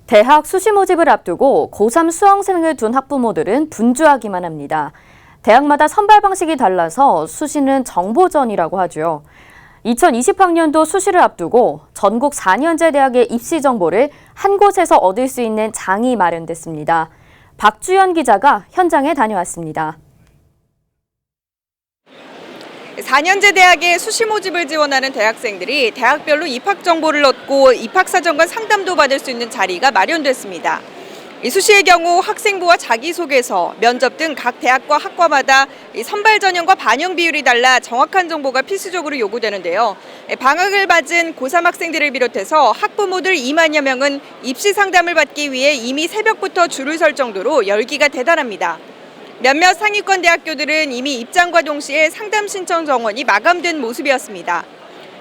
대학 수시 모집을 앞두고 고3 수험생을 둔 학부모들은 분주하기만 합니다. 대학마다 선발 방식이 달라서 수시는 정보전이라고 하죠. 2020학년도 수시를 앞두고 전국 4년제 대학의 입시 정보를 한 곳에서 얻을 수 있는 장이 마련됐습니다. 박주연 기자가 현장에 다녀왔습니다. 4년제 대학에 수시 모집을 지원하는 대학생들이 대학별로 입학 정보를 얻고 입학사정관 상담도 받을 수 있는 자리가 마련됐습니다. 이 수시의 경우 학생부와 자기소개서, 면접 등 각 대학과 학과마다 선발 전형과 반영 비율이 달라 정확한 정보가 필수적으로 요구되는데요. 방학을 맞은 고3 학생들을 비롯해서 학부모들 2만여 명은 입시 상담을 받기 위해 이미 새벽부터 줄을 설 정도로 열기가 대단합니다. 몇몇 상위권 대학교들은 이미 입장과 동시에 상담 신청 정원이 마감된 모습이었습니다.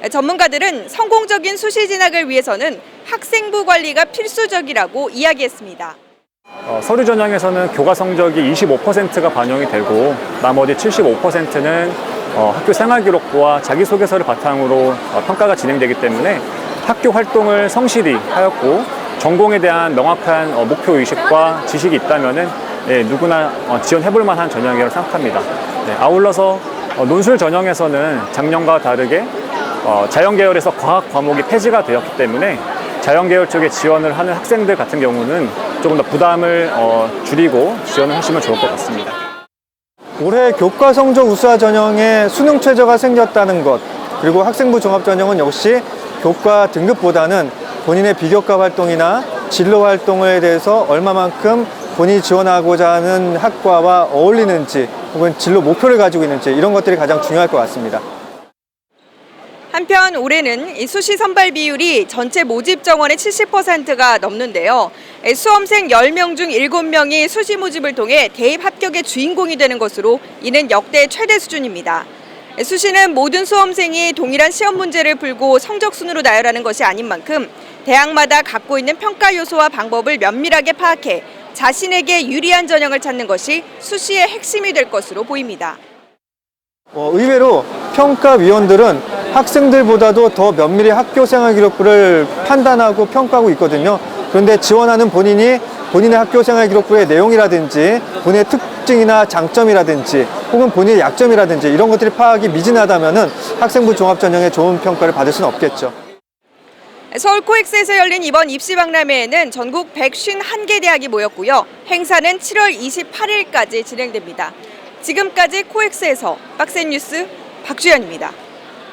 전문가들은 성공적인 수시 진학을 위해서는 학생부 관리가 필수적이라고 이야기했습니다. 서류 전형에서는 교과 성적이 25%가 반영이 되고 나머지 75%는 학교 생활기록부와 자기소개서를 바탕으로 평가가 진행되기 때문에 학교 활동을 성실히 하였고 전공에 대한 명확한 목표의식과 지식이 있다면 누구나 지원해볼 만한 전형이라고 생각합니다. 아울러서 논술 전형에서는 작년과 다르게 자연계열에서 과학 과목이 폐지가 되었기 때문에 자연계열 쪽에 지원을 하는 학생들 같은 경우는 조금 더 부담을 줄이고 지원을 하시면 좋을 것 같습니다. 올해 교과 성적 우수화 전형에 수능 최저가 생겼다는 것, 그리고 학생부 종합 전형은 역시 교과 등급보다는 본인의 비교과 활동이나 진로 활동에 대해서 얼마만큼 본인이 지원하고자 하는 학과와 어울리는지 혹은 진로 목표를 가지고 있는지 이런 것들이 가장 중요할 것 같습니다. 한편 올해는 이 수시 선발 비율이 전체 모집 정원의 70%가 넘는데요. 수험생 10명 중 7명이 수시 모집을 통해 대입 합격의 주인공이 되는 것으로 이는 역대 최대 수준입니다. 수시는 모든 수험생이 동일한 시험 문제를 풀고 성적 순으로 나열하는 것이 아닌 만큼 대학마다 갖고 있는 평가 요소와 방법을 면밀하게 파악해 자신에게 유리한 전형을 찾는 것이 수시의 핵심이 될 것으로 보입니다. 의외로 평가위원들은 학생들보다도 더 면밀히 학교 생활 기록부를 판단하고 평가하고 있거든요. 그런데 지원하는 본인이 본인의 학교 생활 기록부의 내용이라든지 본인의 특징이나 장점이라든지 혹은 본인의 약점이라든지 이런 것들이 파악이 미진하다면 학생부 종합 전형의 좋은 평가를 받을 수는 없겠죠. 서울 코엑스에서 열린 이번 입시 박람회에는 전국 151개 대학이 모였고요. 행사는 7월 28일까지 진행됩니다. 지금까지 코엑스에서 빡센 뉴스 박주연입니다.